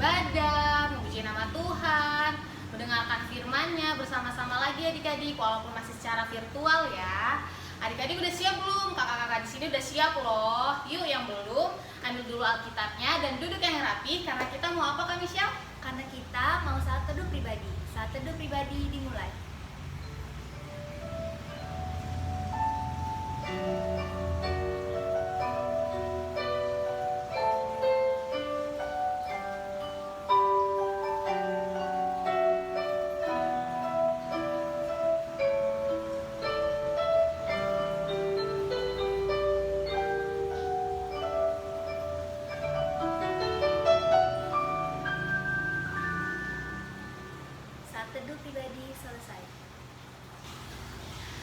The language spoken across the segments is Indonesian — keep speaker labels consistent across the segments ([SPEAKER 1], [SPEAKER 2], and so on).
[SPEAKER 1] beribadah, memuji nama Tuhan, mendengarkan firman-Nya bersama-sama lagi adik-adik, walaupun masih secara virtual ya. Adik-adik udah siap belum? Kakak-kakak di sini udah siap loh. Yuk yang belum, ambil dulu Alkitabnya dan duduk yang rapi karena kita mau apa Kak Michelle?
[SPEAKER 2] Karena kita mau saat teduh pribadi. Saat teduh pribadi dimulai.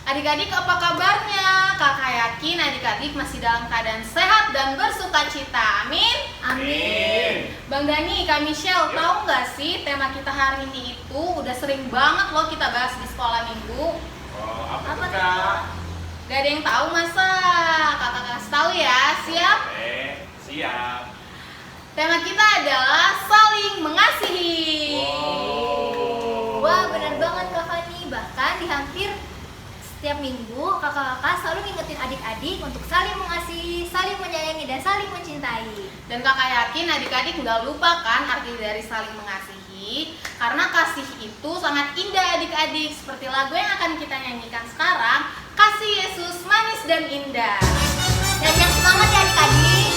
[SPEAKER 1] Adik-adik apa kabarnya? Kakak yakin adik-adik masih dalam keadaan sehat dan bersuka cita. Amin.
[SPEAKER 2] Amin.
[SPEAKER 1] Bang Dani, Kak Michelle, tahu nggak sih tema kita hari ini itu udah sering banget loh kita bahas di sekolah minggu.
[SPEAKER 3] Oh, apa tuh Kak?
[SPEAKER 1] Gak ada yang tahu masa? Kakak kasih tahu ya, siap?
[SPEAKER 3] Siap.
[SPEAKER 1] Tema kita adalah saling mengasihi.
[SPEAKER 2] Wah, benar banget Kak Fani. Bahkan di hampir setiap minggu kakak-kakak selalu ngingetin adik-adik untuk saling mengasihi, saling menyayangi, dan saling mencintai.
[SPEAKER 1] Dan kakak yakin adik-adik nggak lupa kan arti dari saling mengasihi. Karena kasih itu sangat indah adik-adik. Seperti lagu yang akan kita nyanyikan sekarang, Kasih Yesus Manis dan Indah.
[SPEAKER 2] Dan yang semangat ya adik-adik.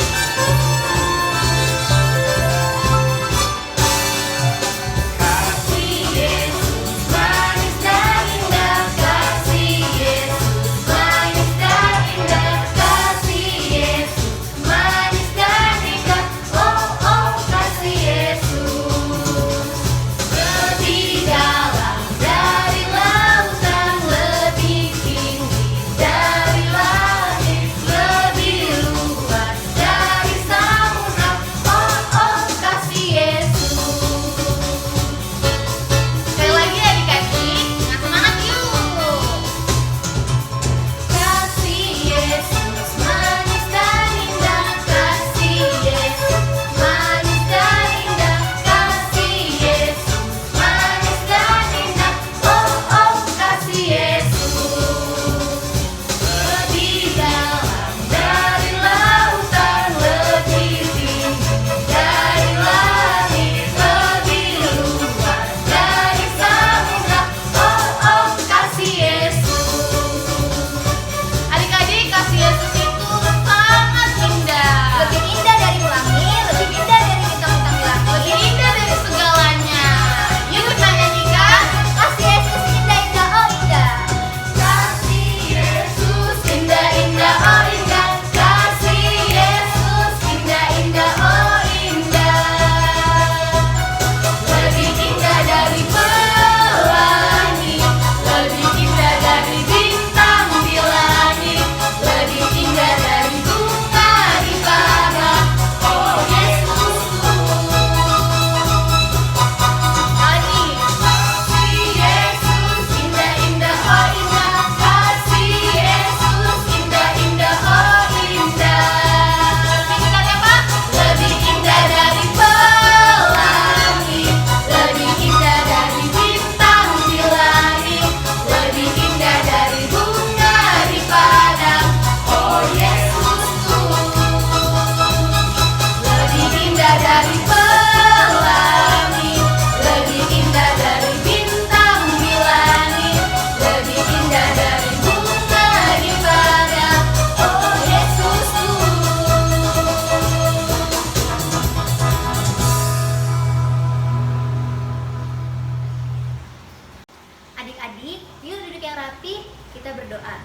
[SPEAKER 2] Adik-adik, yuk duduk yang rapi, kita berdoa.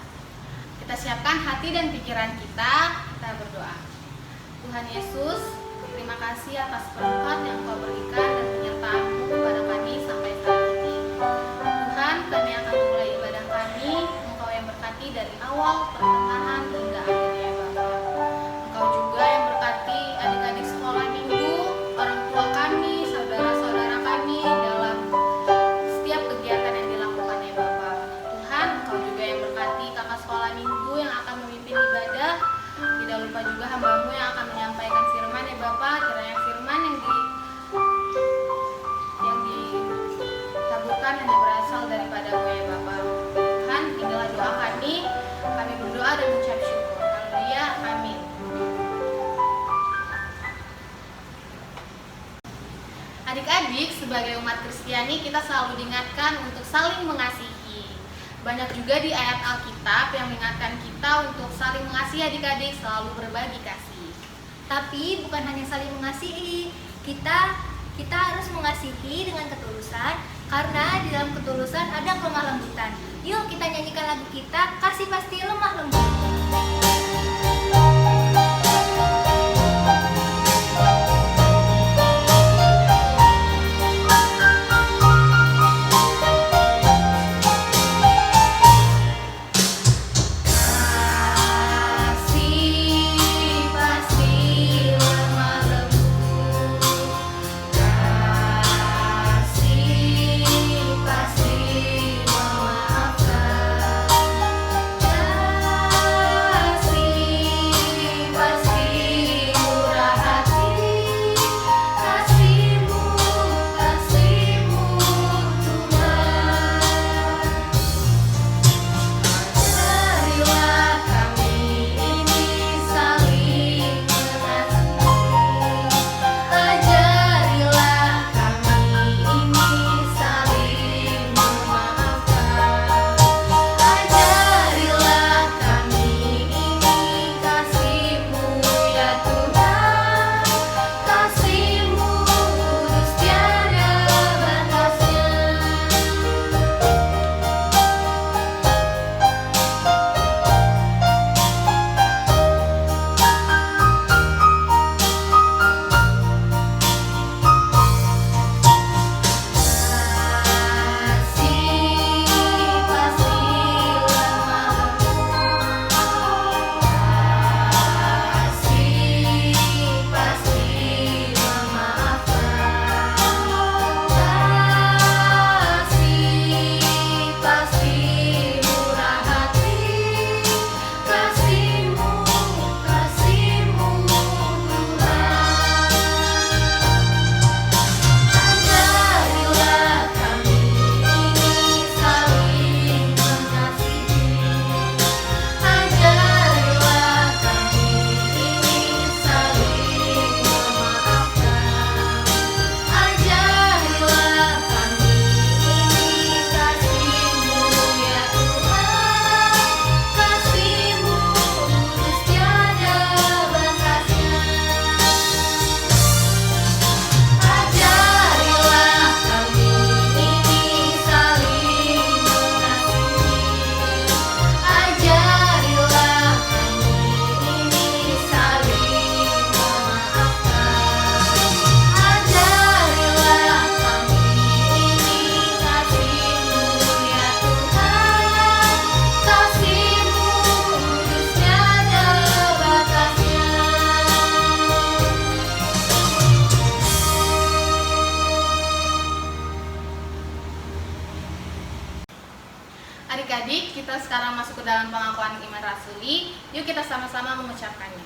[SPEAKER 1] Kita siapkan hati dan pikiran kita berdoa. Tuhan Yesus, terima kasih atas berkat yang Kau berikan dan penyertaan-Mu kepada kami sampai saat ini. Tuhan, kami akan memulai ibadah kami, Engkau yang berkati dari awal, pertengahan, hingga akhirnya Bapa. Engkau juga yang berkati adik-adik sekolah minggu, orang tua kami, saudara-saudara kami dalam setiap kegiatan yang dilakukan ya Bapa. Tuhan, Engkau juga yang berkati kakak sekolah minggu yang akan memimpin ibadah. Tidak lupa juga hamba-Mu yang akan menyampaikan firman ya Bapa. Kiranya firman yang Adik-adik, sebagai umat Kristiani kita selalu diingatkan untuk saling mengasihi. Banyak juga di ayat Alkitab yang mengingatkan kita untuk saling mengasihi adik-adik, selalu berbagi kasih.
[SPEAKER 2] Tapi bukan hanya saling mengasihi, kita harus mengasihi dengan ketulusan, karena di dalam ketulusan ada kelemah lembutan. Yuk kita nyanyikan lagu kita, Kasih Pasti Lemah Lembut.
[SPEAKER 1] Adik-adik, kita sekarang masuk ke dalam pengakuan iman rasuli. Yuk kita sama-sama mengucapkannya.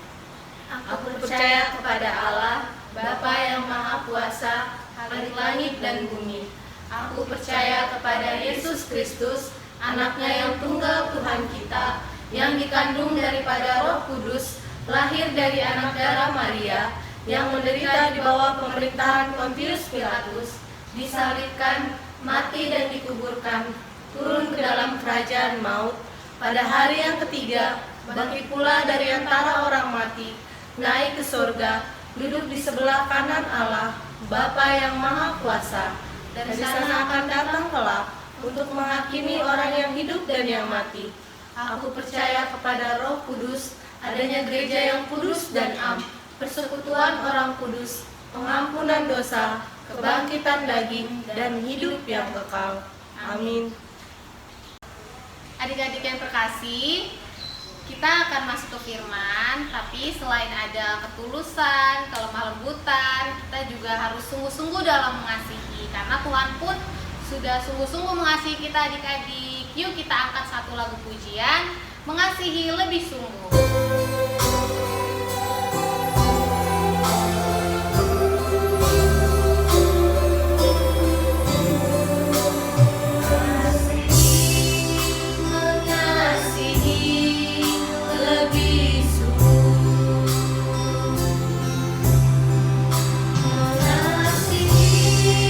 [SPEAKER 2] Aku percaya kepada Allah, Bapa yang Maha Kuasa, Khalik langit dan bumi. Aku percaya kepada Yesus Kristus, Anaknya yang tunggal Tuhan kita, yang dikandung daripada Roh Kudus, lahir dari anak darah Maria, yang menderita di bawah pemerintahan Pontius Pilatus, disalibkan, mati dan dikuburkan, turun ke dalam kerajaan maut, pada hari yang ketiga, bangkit pula dari antara orang mati, naik ke surga, duduk di sebelah kanan Allah, Bapa yang Maha Kuasa, dan di sana akan datang kelak untuk menghakimi orang yang hidup dan yang mati. Aku percaya kepada Roh Kudus, adanya gereja yang kudus dan am, persekutuan orang kudus, pengampunan dosa, kebangkitan daging, dan hidup yang kekal. Amin.
[SPEAKER 1] Adik-adik yang terkasih, kita akan masuk ke firman, tapi selain ada ketulusan, kelemah lembutan, kita juga harus sungguh-sungguh dalam mengasihi, karena Tuhan pun sudah sungguh-sungguh mengasihi kita adik-adik. Yuk kita angkat satu lagu pujian, Mengasihi Lebih Sungguh.
[SPEAKER 2] Mengasihi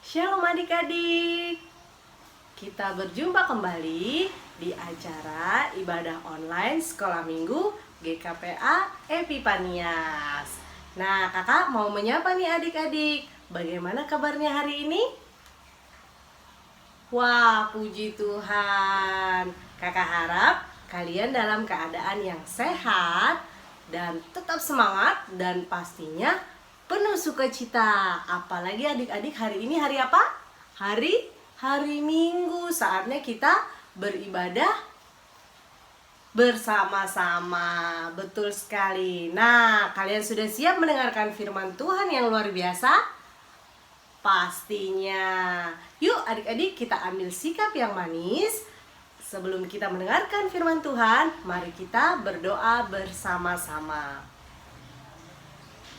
[SPEAKER 4] Shalom adik-adik. Kita berjumpa kembali di acara ibadah online Sekolah Minggu GKPA Epifanias. Nah, kakak mau menyapa nih adik-adik. Bagaimana kabarnya hari ini? Wah, puji Tuhan. Kakak harap kalian dalam keadaan yang sehat dan tetap semangat dan pastinya penuh sukacita. Apalagi adik-adik hari ini hari apa? Hari Minggu. Saatnya kita beribadah bersama-sama. Betul sekali. Nah, kalian sudah siap mendengarkan firman Tuhan yang luar biasa? Pastinya. Yuk adik-adik kita ambil sikap yang manis. Sebelum kita mendengarkan firman Tuhan, mari kita berdoa bersama-sama.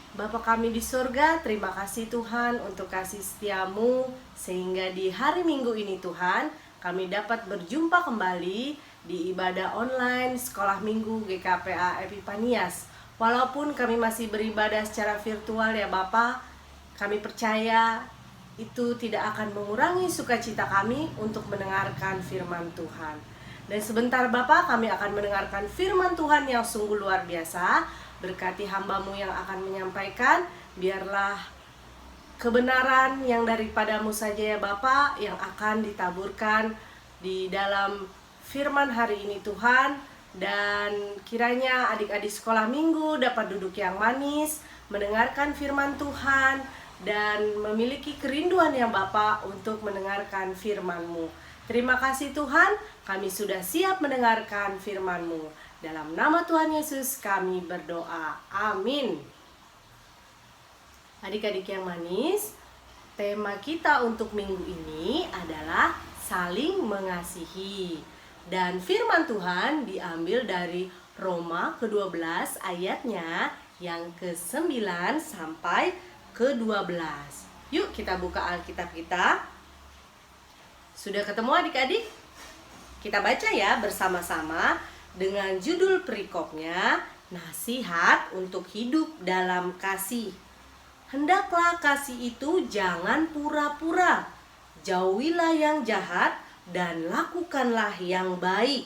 [SPEAKER 4] Bapa kami di surga, terima kasih Tuhan untuk kasih setiamu, sehingga di hari Minggu ini Tuhan, kami dapat berjumpa kembali di ibadah online Sekolah Minggu GKPA Epifanias. Walaupun kami masih beribadah secara virtual ya Bapa, kami percaya itu tidak akan mengurangi sukacita kami untuk mendengarkan firman Tuhan. Dan sebentar Bapa, kami akan mendengarkan firman Tuhan yang sungguh luar biasa. Berkati hamba-Mu yang akan menyampaikan, biarlah kebenaran yang daripadamu saja ya Bapa yang akan ditaburkan di dalam firman hari ini Tuhan. Dan kiranya adik-adik sekolah minggu dapat duduk yang manis, mendengarkan firman Tuhan, dan memiliki kerinduan yang Bapa untuk mendengarkan firman-Mu. Terima kasih Tuhan, kami sudah siap mendengarkan firman-Mu. Dalam nama Tuhan Yesus kami berdoa. Amin. Adik-adik yang manis, tema kita untuk minggu ini adalah saling mengasihi. Dan firman Tuhan diambil dari Roma ke-12 ayatnya yang ke-9 sampai ke-12. Yuk kita buka Alkitab kita. Sudah ketemu adik-adik? Kita baca ya bersama-sama dengan judul perikopnya, Nasihat untuk Hidup dalam Kasih. Hendaklah kasih itu jangan pura-pura. Jauhilah yang jahat dan lakukanlah yang baik.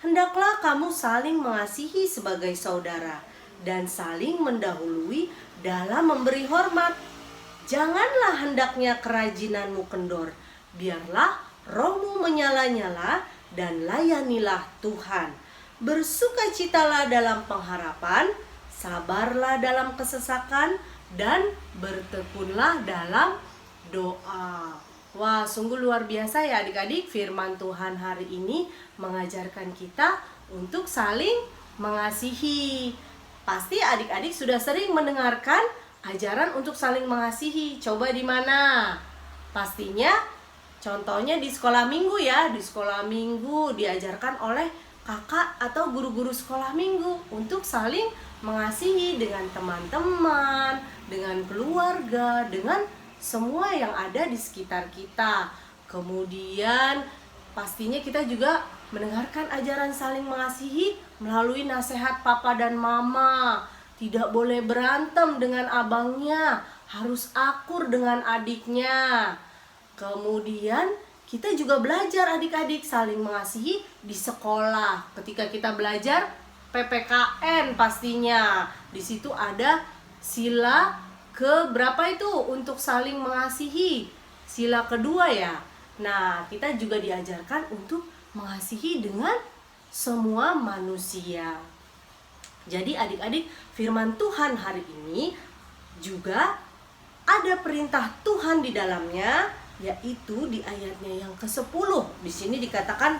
[SPEAKER 4] Hendaklah kamu saling mengasihi sebagai saudara dan saling mendahului dalam memberi hormat. Janganlah hendaknya kerajinanmu kendor. Biarlah rohmu menyala-nyala dan layanilah Tuhan. Bersukacitalah dalam pengharapan, sabarlah dalam kesesakan, dan bertekunlah dalam doa. Wah, sungguh luar biasa ya adik-adik. Firman Tuhan hari ini mengajarkan kita untuk saling mengasihi. Pasti adik-adik sudah sering mendengarkan ajaran untuk saling mengasihi. Coba di mana? Pastinya contohnya di sekolah minggu ya. Di sekolah minggu diajarkan oleh kakak atau guru-guru sekolah minggu untuk saling mengasihi dengan teman-teman, dengan keluarga, dengan semua yang ada di sekitar kita. Kemudian pastinya kita juga mendengarkan ajaran saling mengasihi melalui nasihat papa dan mama. Tidak boleh berantem dengan abangnya, harus akur dengan adiknya. Kemudian kita juga belajar adik-adik saling mengasihi di sekolah. Ketika kita belajar PPKN pastinya. Di situ ada sila ke berapa itu untuk saling mengasihi? Sila kedua ya. Nah, kita juga diajarkan untuk mengasihi dengan semua manusia. Jadi adik-adik, firman Tuhan hari ini juga ada perintah Tuhan di dalamnya, yaitu di ayatnya yang ke-10. Di sini dikatakan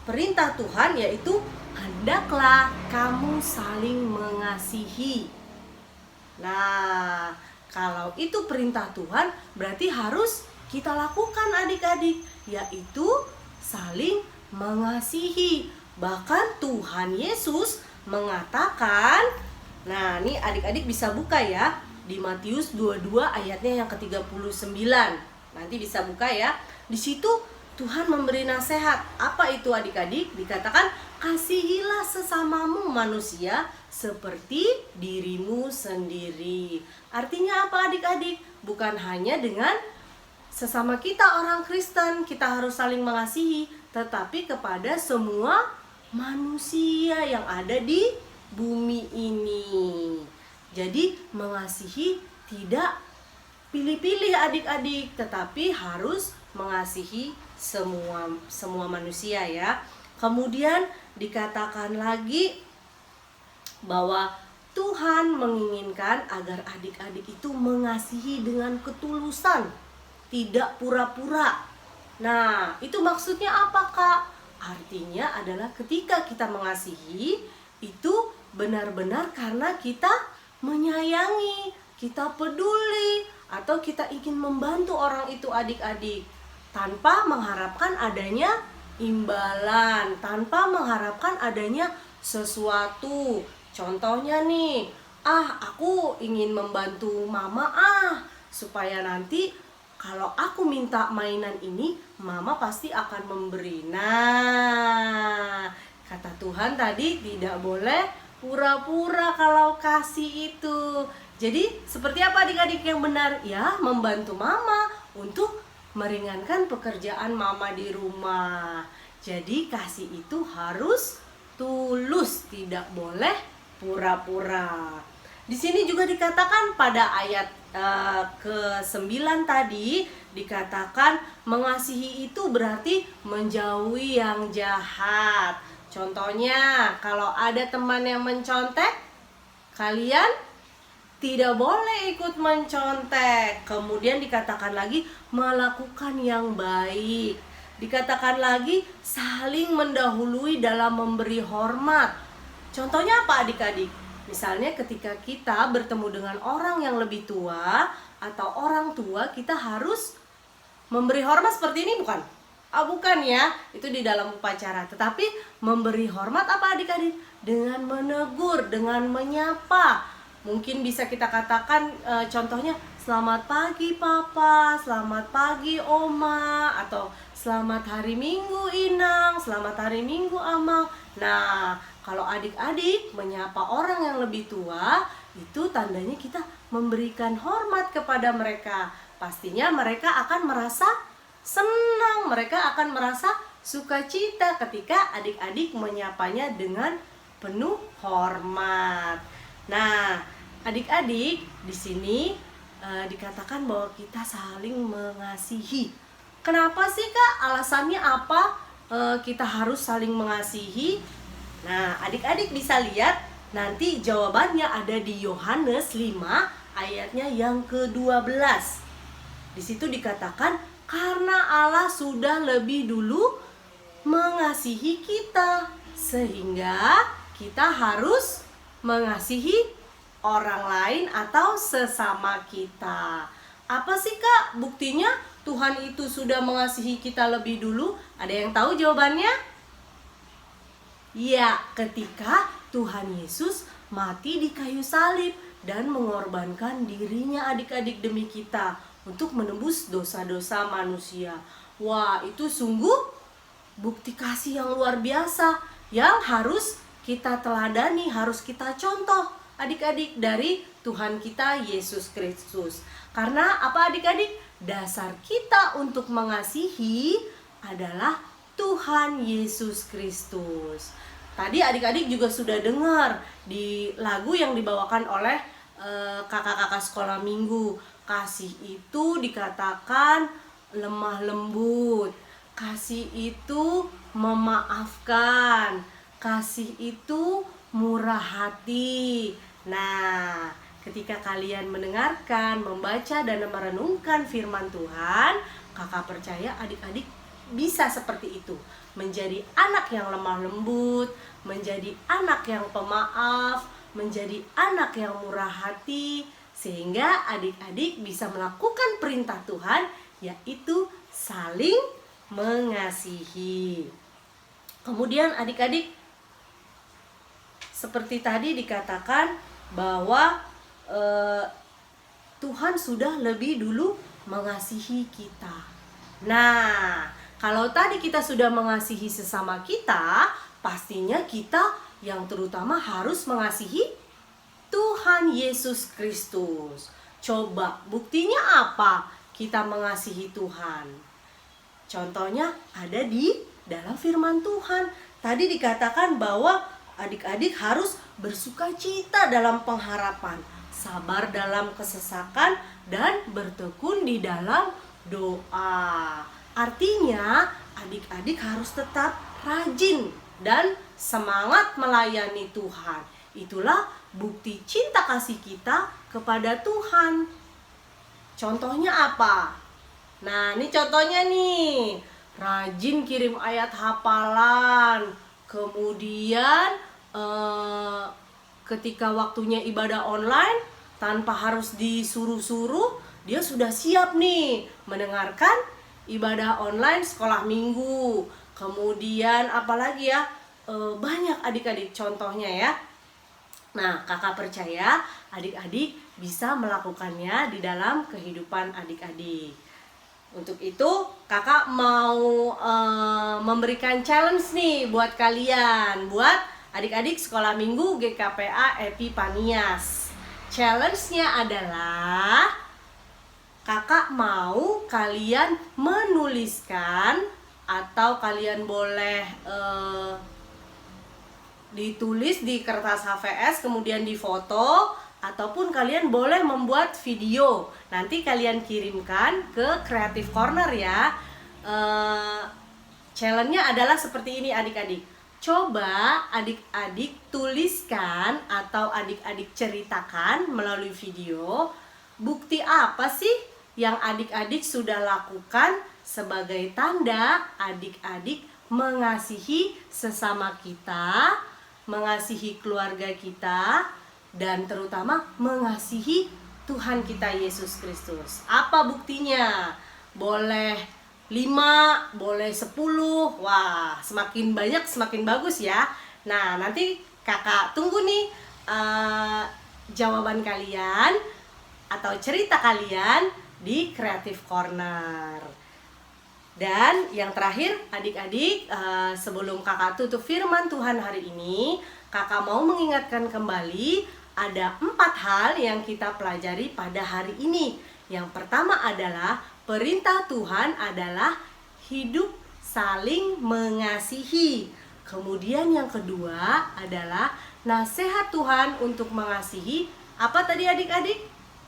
[SPEAKER 4] perintah Tuhan yaitu hendaklah kamu saling mengasihi. Nah, kalau itu perintah Tuhan berarti harus kita lakukan adik-adik, yaitu saling mengasihi. Bahkan Tuhan Yesus mengatakan, nah ini adik-adik bisa buka ya, di Matius 22 ayatnya yang ke-39. Nanti bisa buka ya. Di situ Tuhan memberi nasihat. Apa itu adik-adik? Dikatakan, kasihilah sesamamu manusia seperti dirimu sendiri. Artinya apa adik-adik? Bukan hanya dengan sesama kita orang Kristen, kita harus saling mengasihi, tetapi kepada semua manusia yang ada di bumi ini. Jadi mengasihi tidak pilih-pilih adik-adik, tetapi harus mengasihi semua manusia ya. Kemudian dikatakan lagi bahwa Tuhan menginginkan agar adik-adik itu mengasihi dengan ketulusan, tidak pura-pura. Nah, itu maksudnya apa, Kak? Artinya adalah ketika kita mengasihi, itu benar-benar karena kita menyayangi, kita peduli, atau kita ingin membantu orang itu adik-adik, tanpa mengharapkan adanya imbalan, tanpa mengharapkan adanya sesuatu. Contohnya nih, aku ingin membantu mama supaya nanti kalau aku minta mainan ini, mama pasti akan memberi. Nah, kata Tuhan tadi tidak boleh pura-pura kalau kasih itu. Jadi seperti apa adik-adik yang benar? Ya, membantu mama untuk meringankan pekerjaan mama di rumah. Jadi kasih itu harus tulus, tidak boleh pura-pura. Di sini juga dikatakan pada ayat ke-9 tadi, dikatakan mengasihi itu berarti menjauhi yang jahat. Contohnya, kalau ada teman yang mencontek, kalian tidak boleh ikut mencontek. Kemudian dikatakan lagi melakukan yang baik. Dikatakan lagi saling mendahului dalam memberi hormat. Contohnya apa adik-adik? Misalnya ketika kita bertemu dengan orang yang lebih tua atau orang tua, kita harus memberi hormat seperti ini bukan? Bukan ya, itu di dalam upacara. Tetapi memberi hormat apa adik-adik? Dengan menegur, dengan menyapa. Mungkin bisa kita katakan contohnya, selamat pagi papa, selamat pagi oma, atau selamat hari minggu Inang, selamat hari minggu Amang. Nah, kalau adik-adik menyapa orang yang lebih tua, itu tandanya kita memberikan hormat kepada mereka. Pastinya mereka akan merasa senang, mereka akan merasa sukacita ketika adik-adik menyapanya dengan penuh hormat. Nah, adik-adik di sini dikatakan bahwa kita saling mengasihi. Kenapa sih Kak? Alasannya apa kita harus saling mengasihi? Nah, adik-adik bisa lihat nanti jawabannya ada di Yohanes 5 ayatnya yang ke-12. Di situ dikatakan karena Allah sudah lebih dulu mengasihi kita, sehingga kita harus mengasihi orang lain atau sesama kita. Apa sih Kak buktinya Tuhan itu sudah mengasihi kita lebih dulu? Ada yang tahu jawabannya? Ya, ketika Tuhan Yesus mati di kayu salib dan mengorbankan dirinya adik-adik demi kita untuk menembus dosa-dosa manusia. Wah, itu sungguh bukti kasih yang luar biasa yang harus kita teladani, harus kita contoh adik-adik dari Tuhan kita Yesus Kristus. Karena apa adik-adik? Dasar kita untuk mengasihi adalah Tuhan Yesus Kristus. Tadi adik-adik juga sudah dengar di lagu yang dibawakan oleh kakak-kakak sekolah minggu. Kasih itu dikatakan lemah lembut. Kasih itu memaafkan. Kasih itu murah hati. Nah, ketika kalian mendengarkan, membaca, dan merenungkan firman Tuhan, kakak percaya adik-adik bisa seperti itu. Menjadi anak yang lemah lembut, menjadi anak yang pemaaf, menjadi anak yang murah hati, sehingga adik-adik bisa melakukan perintah Tuhan, yaitu saling mengasihi. Kemudian adik-adik, seperti tadi dikatakan bahwa Tuhan sudah lebih dulu mengasihi kita. Nah, kalau tadi kita sudah mengasihi sesama kita, pastinya kita yang terutama harus mengasihi Tuhan Yesus Kristus. Coba buktinya apa? kita mengasihi Tuhan? Contohnya ada di dalam firman Tuhan. Tadi dikatakan bahwa adik-adik harus bersukacita dalam pengharapan, sabar dalam kesesakan, dan bertekun di dalam doa. Artinya adik-adik harus tetap rajin dan semangat melayani Tuhan. Itulah bukti cinta kasih kita kepada Tuhan. Contohnya apa? Nah, ini contohnya nih. Rajin kirim ayat hafalan. Kemudian ketika waktunya ibadah online, tanpa harus disuruh-suruh, dia sudah siap nih mendengarkan ibadah online sekolah minggu. Kemudian apalagi ya, banyak adik-adik contohnya ya. Nah, kakak percaya adik-adik bisa melakukannya di dalam kehidupan adik-adik. Untuk itu kakak mau memberikan challenge nih buat kalian, buat adik-adik sekolah minggu GKPA Epifanias. Challenge-nya adalah kakak mau kalian menuliskan, atau kalian boleh ditulis di kertas HVS kemudian difoto, ataupun kalian boleh membuat video. Nanti kalian kirimkan ke Creative Corner ya. Challenge-nya adalah seperti ini adik-adik. Coba adik-adik tuliskan atau adik-adik ceritakan melalui video, bukti apa sih yang adik-adik sudah lakukan sebagai tanda adik-adik mengasihi sesama kita, mengasihi keluarga kita, dan terutama mengasihi Tuhan kita Yesus Kristus. Apa buktinya? Boleh 5, boleh 10. Wah, semakin banyak semakin bagus ya. Nah, nanti kakak tunggu nih jawaban kalian atau cerita kalian di Creative Corner. Dan yang terakhir adik-adik, sebelum kakak tutup firman Tuhan hari ini, kakak mau mengingatkan kembali ada 4 hal yang kita pelajari pada hari ini. Yang pertama adalah perintah Tuhan adalah hidup saling mengasihi. Kemudian yang kedua adalah nasihat Tuhan untuk mengasihi. Apa tadi adik-adik?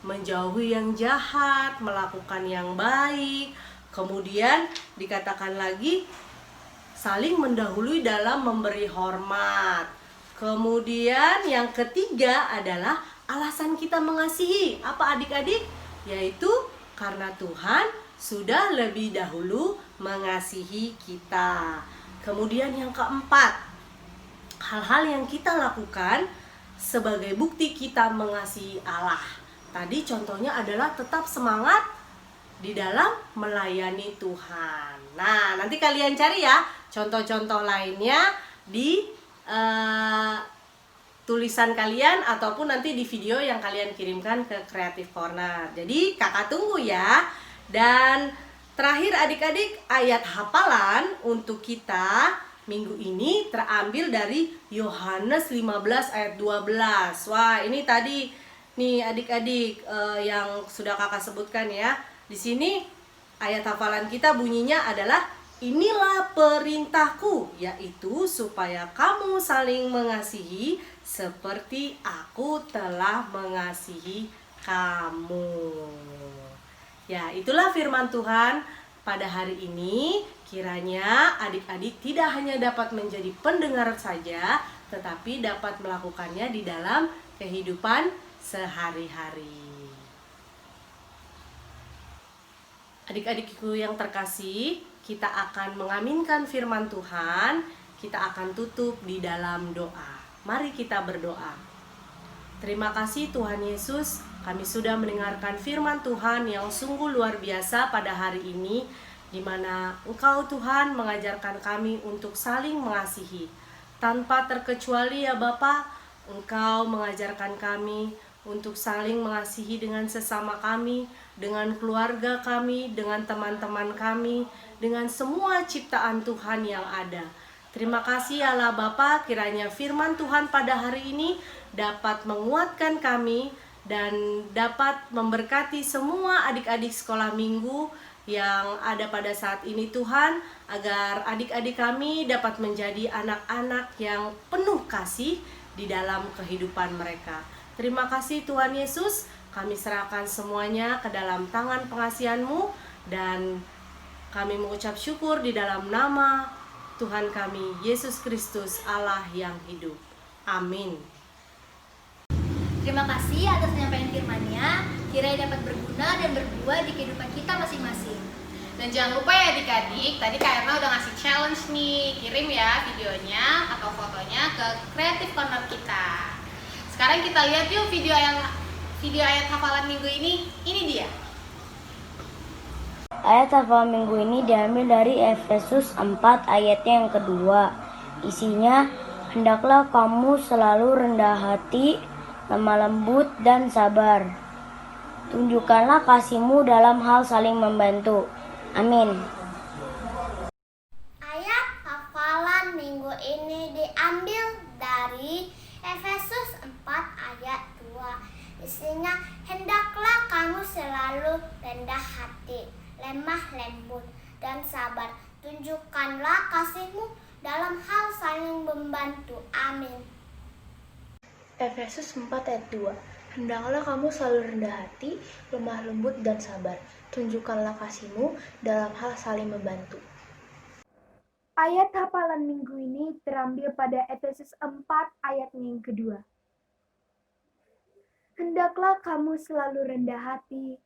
[SPEAKER 4] Menjauhi yang jahat, melakukan yang baik. Kemudian dikatakan lagi saling mendahului dalam memberi hormat. Kemudian yang ketiga adalah alasan kita mengasihi. Apa adik-adik? Yaitu karena Tuhan sudah lebih dahulu mengasihi kita. Kemudian yang keempat, hal-hal yang kita lakukan sebagai bukti kita mengasihi Allah. Tadi contohnya adalah tetap semangat di dalam melayani Tuhan. Nah, nanti kalian cari ya contoh-contoh lainnya di tulisan kalian ataupun nanti di video yang kalian kirimkan ke Creative Corner. Jadi kakak tunggu ya. Dan terakhir adik-adik, ayat hafalan untuk kita minggu ini terambil dari Yohanes 15 ayat 12. Wah, ini tadi nih adik-adik yang sudah kakak sebutkan ya. Di sini ayat hafalan kita bunyinya adalah inilah perintahku, yaitu supaya kamu saling mengasihi seperti aku telah mengasihi kamu. Ya, itulah firman Tuhan pada hari ini. Kiranya adik-adik tidak hanya dapat menjadi pendengar saja, tetapi dapat melakukannya di dalam kehidupan sehari-hari. Adik-adikku yang terkasih, kita akan mengaminkan firman Tuhan. Kita akan tutup di dalam doa. Mari kita berdoa. Terima kasih Tuhan Yesus, kami sudah mendengarkan firman Tuhan yang sungguh luar biasa pada hari ini, di mana Engkau Tuhan mengajarkan kami untuk saling mengasihi. Tanpa terkecuali ya Bapa, Engkau mengajarkan kami untuk saling mengasihi dengan sesama kami, dengan keluarga kami, dengan teman-teman kami, dengan semua ciptaan Tuhan yang ada. Terima kasih Allah Bapa, kiranya firman Tuhan pada hari ini dapat menguatkan kami, dan dapat memberkati semua adik-adik sekolah minggu yang ada pada saat ini Tuhan, agar adik-adik kami dapat menjadi anak-anak yang penuh kasih di dalam kehidupan mereka. Terima kasih Tuhan Yesus, kami serahkan semuanya ke dalam tangan pengasihan-Mu, dan kami mengucap syukur di dalam nama Tuhan kami, Yesus Kristus, Allah yang hidup. Amin.
[SPEAKER 2] Terima kasih atas penyampaian firman-Nya, kiranya dapat berguna dan berbuah di kehidupan kita masing-masing.
[SPEAKER 1] Dan jangan lupa ya adik-adik, tadi Kak Erna udah ngasih challenge nih, kirim ya videonya atau fotonya ke Creative Corner kita. Sekarang kita lihat yuk video ayat hafalan minggu ini dia.
[SPEAKER 5] Ayat hafalan minggu ini diambil dari Efesus 4 ayatnya yang kedua. Isinya, hendaklah kamu selalu rendah hati, lemah lembut, dan sabar. Tunjukkanlah kasih-Mu dalam hal saling membantu. Amin.
[SPEAKER 6] Ayat hafalan minggu ini diambil dari Efesus 4 ayat 2. Isinya, hendaklah kamu selalu rendah hati, lemah lembut, dan sabar. Tunjukkanlah kasih-Mu dalam hal saling membantu. Amin.
[SPEAKER 7] Efesus 4 ayat 2. Hendaklah kamu selalu rendah hati, lemah lembut, dan sabar. Tunjukkanlah kasih-Mu dalam hal saling membantu.
[SPEAKER 8] Ayat hafalan minggu ini terambil pada Efesus 4 ayat yang kedua. Hendaklah kamu selalu rendah hati,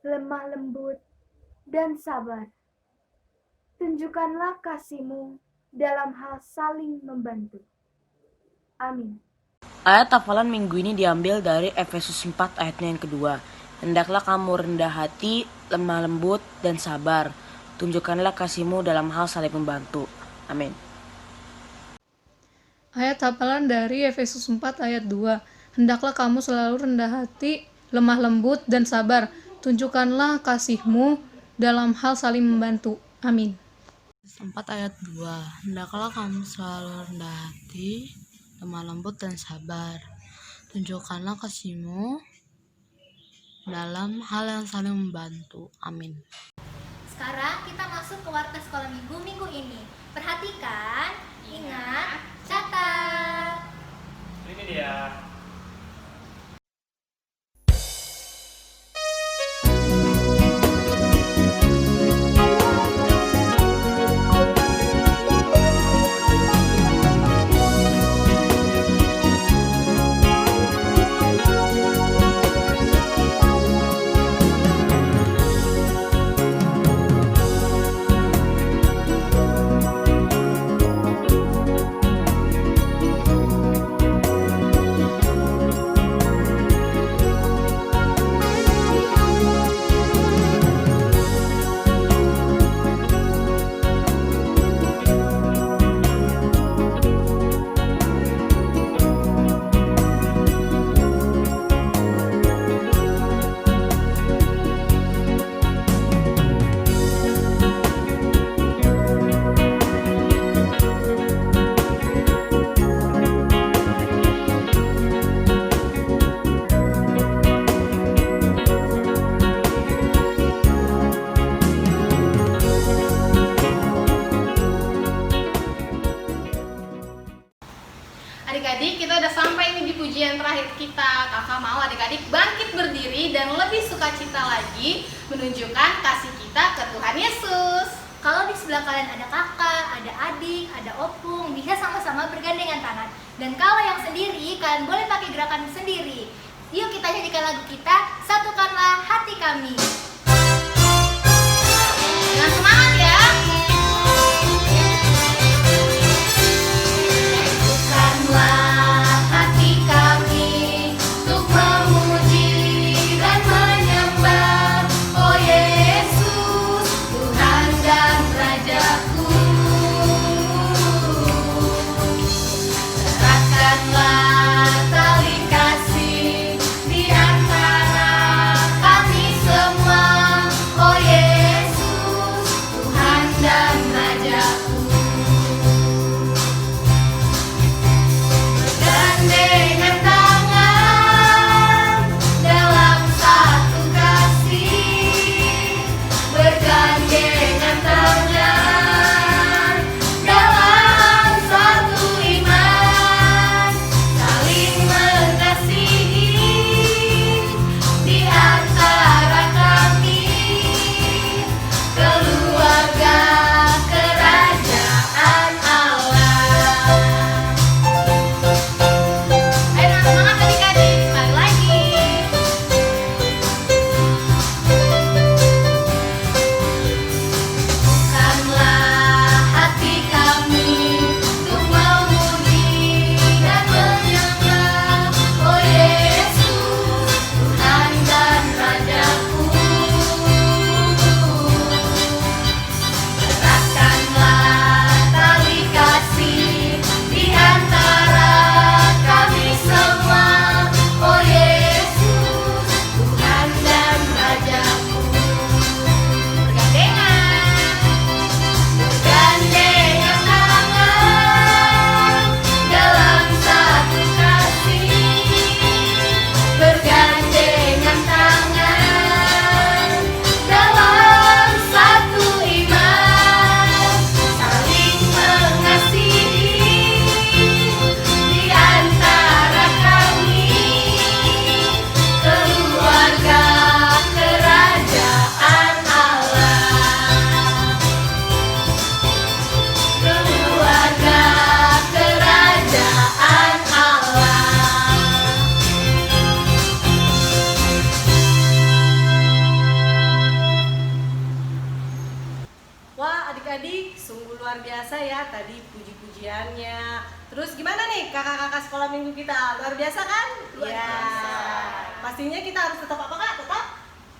[SPEAKER 8] lemah lembut, dan sabar. Tunjukkanlah kasih-Mu dalam hal saling membantu. Amin.
[SPEAKER 9] Ayat hafalan minggu ini diambil dari Efesus 4 ayatnya yang kedua. Hendaklah kamu rendah hati, lemah lembut, dan sabar. Tunjukkanlah kasih-Mu dalam hal saling membantu. Amin.
[SPEAKER 10] Ayat hafalan dari Efesus 4 ayat 2. Hendaklah kamu selalu rendah hati, lemah lembut, dan sabar. Tunjukkanlah kasih-Mu dalam hal saling membantu. Amin.
[SPEAKER 9] 4 ayat 2. Hendaklah kamu selalu rendah hati, lemah lembut, dan sabar. Tunjukkanlah kasih-Mu dalam hal yang saling membantu. Amin.
[SPEAKER 2] Sekarang kita masuk ke warta sekolah minggu ini. Perhatikan, ingat, catat.
[SPEAKER 3] Ini dia.
[SPEAKER 1] Adik-adik, kita udah sampai nih di pujian terakhir kita. Kakak mau adik-adik bangkit berdiri dan lebih sukacita lagi menunjukkan kasih kita ke Tuhan Yesus.
[SPEAKER 2] Kalau di sebelah kalian ada kakak, ada adik, ada opung, bisa sama-sama bergandengan tangan. Dan kalau yang sendiri, kalian boleh pakai gerakan sendiri. Yuk kita nyanyikan lagu kita, Satukanlah Hati Kami.
[SPEAKER 1] Dengan semangat ya.
[SPEAKER 2] Satukanlah hati kami untuk memuji dan menyembah, oh Yesus, Tuhan dan Rajaku. Eratkanlah tali kasih di antara kami semua.
[SPEAKER 4] sungguh luar biasa ya tadi puji-pujiannya. Terus gimana nih kakak-kakak sekolah minggu kita? Luar biasa kan?
[SPEAKER 1] Luar biasa.
[SPEAKER 4] Pastinya kita harus tetap apa kak? Tetap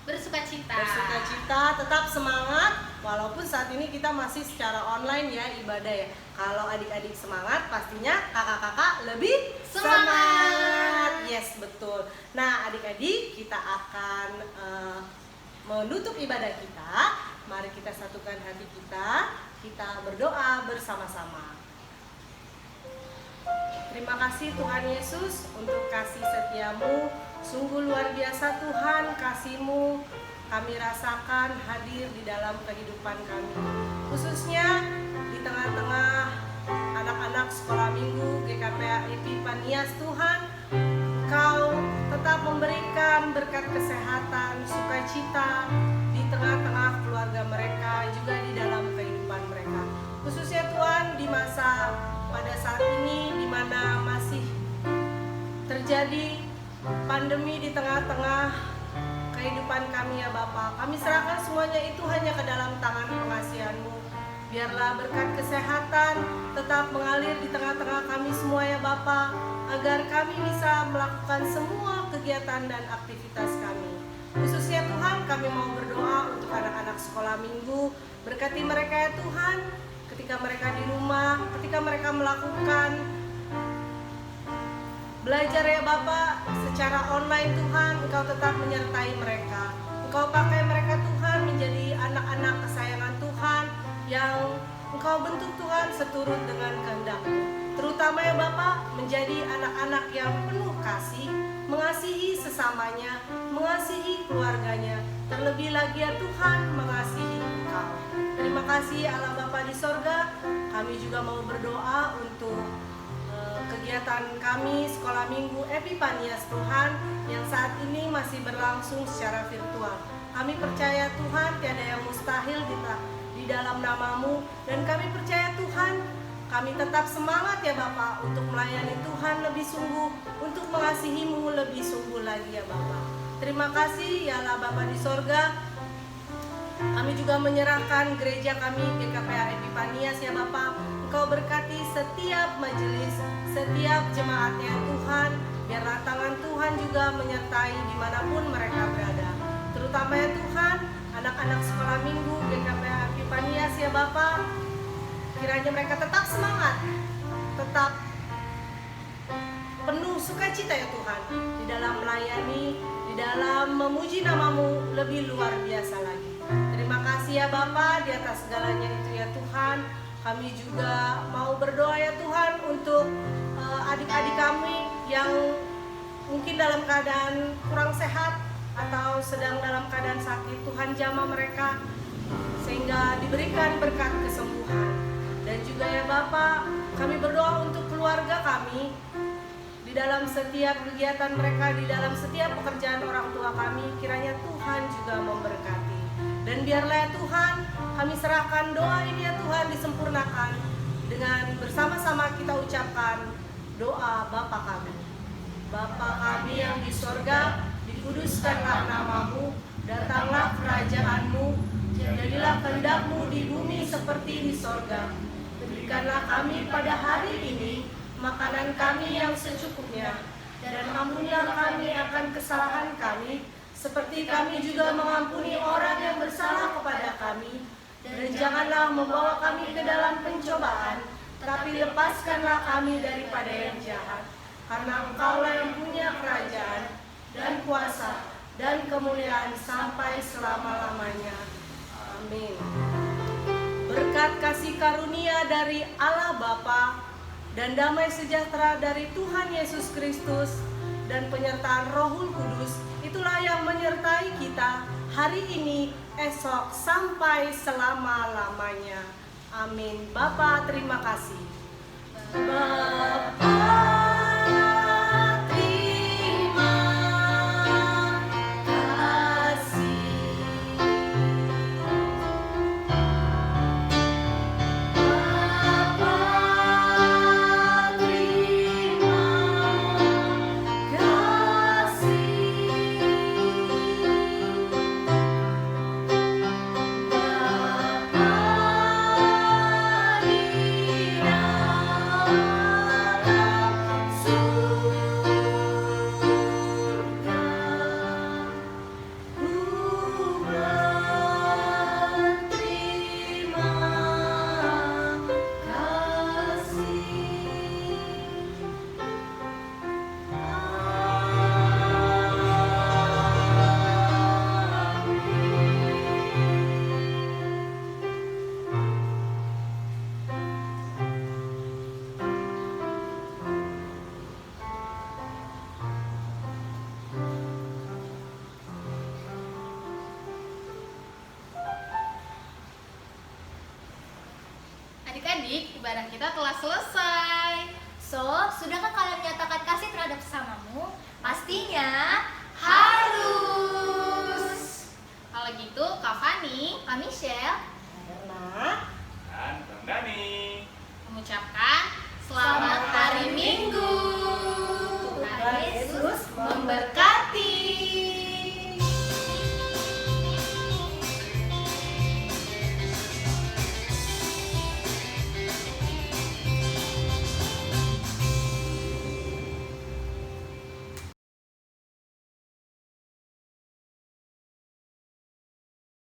[SPEAKER 1] Bersukacita.
[SPEAKER 4] bersukacita, tetap semangat. Walaupun saat ini kita masih secara online ya ibadah ya. Kalau adik-adik semangat, pastinya kakak-kakak lebih semangat. Yes, betul. Nah, adik-adik kita akan menutup ibadah kita. Mari kita satukan hati kita berdoa bersama-sama. Terima kasih Tuhan Yesus untuk kasih setiamu. Sungguh luar biasa Tuhan, kasih-Mu kami rasakan hadir di dalam kehidupan kami. Khususnya di tengah-tengah anak-anak sekolah minggu GKPA Epifanias Tuhan, Kau tetap memberikan berkat kesehatan, sukacita di tengah-tengah keluarga mereka, juga di dalam kehidupan mereka. Khususnya Tuhan di masa pada saat ini di mana masih terjadi pandemi di tengah-tengah kehidupan kami ya Bapa. Kami serahkan semuanya itu hanya ke dalam tangan pengasihan-Mu. Biarlah berkat kesehatan tetap mengalir di tengah-tengah kami semua ya Bapa, agar kami bisa melakukan semua kegiatan dan aktivitas kami. Khususnya Tuhan, kami mau berdoa untuk anak-anak sekolah minggu. Berkati mereka ya Tuhan, ketika mereka di rumah, ketika mereka melakukan belajar ya Bapak secara online Tuhan, Engkau tetap menyertai mereka. Engkau pakai mereka Tuhan menjadi anak-anak kesayangan Tuhan yang Engkau bentuk Tuhan seturut dengan kehendak-Mu. Terutama ya Bapak menjadi anak-anak yang penuh kasih, mengasihi sesamanya, mengasihi keluarganya. Terlebih lagi ya Tuhan mengasihi Engkau. Terima kasih Allah Bapa di sorga. Kami juga mau berdoa untuk kegiatan kami sekolah minggu Epifanias Tuhan yang saat ini masih berlangsung secara virtual. Kami percaya Tuhan tiada yang mustahil di dalam nama-Mu, dan kami percaya Tuhan kami tetap semangat ya Bapak untuk melayani Tuhan lebih sungguh, untuk mengasihi-Mu lebih sungguh lagi ya Bapak. Terima kasih ya Allah Bapa di sorga. Kami juga menyerahkan gereja kami GKPA Epifanias ya Bapak. Engkau berkati setiap majelis, setiap jemaatnya Tuhan. Biarlah tangan Tuhan juga menyertai dimanapun mereka berada. Terutama ya Tuhan, anak-anak sekolah minggu GKPA Epifanias ya Bapak. Kiranya mereka tetap semangat, tetap penuh sukacita ya Tuhan, di dalam melayani, di dalam memuji nama-Mu lebih luar biasa lagi. Terima kasih ya Bapa di atas segalanya itu ya Tuhan. Kami juga mau berdoa ya Tuhan untuk adik-adik kami yang mungkin dalam keadaan kurang sehat atau sedang dalam keadaan sakit. Tuhan jamah mereka sehingga diberikan berkat kesembuhan. Dan juga ya Bapa, kami berdoa untuk keluarga kami di dalam setiap kegiatan mereka, di dalam setiap pekerjaan orang tua kami. Kiranya Tuhan juga memberkati. Dan biarlah ya Tuhan, kami serahkan doa ini ya Tuhan disempurnakan dengan bersama-sama kita ucapkan doa Bapa kami. Bapa kami yang di sorga, dikuduskanlah nama-Mu, datanglah kerajaan-Mu, jadilah kehendak-Mu di bumi seperti di sorga. Berikanlah kami pada hari ini makanan kami yang secukupnya, dan ampunilah kami akan kesalahan kami, seperti kami juga mengampuni orang yang bersalah kepada kami. Dan janganlah membawa kami ke dalam pencobaan, tapi lepaskanlah kami daripada yang jahat. Karena Engkaulah yang punya kerajaan, dan kuasa, dan kemuliaan sampai selama-lamanya. Amin. Berkat kasih karunia dari Allah Bapa dan damai sejahtera dari Tuhan Yesus Kristus dan penyertaan Rohul Kudus, itulah yang menyertai kita hari ini, esok, sampai selama-lamanya. Amin. Bapa, terima kasih. Bapa, terima kasih. Bapa, terima kasih.
[SPEAKER 1] Baik, ibadah kita telah selesai.
[SPEAKER 2] So, sudahkah kalian menyatakan kasih terhadap sesamamu? Pastinya harus.
[SPEAKER 1] Kalau gitu, Kak Fani,
[SPEAKER 2] Kak Michelle,
[SPEAKER 3] Dan Bang Dani.
[SPEAKER 1] mengucapkan
[SPEAKER 2] selamat hari Minggu.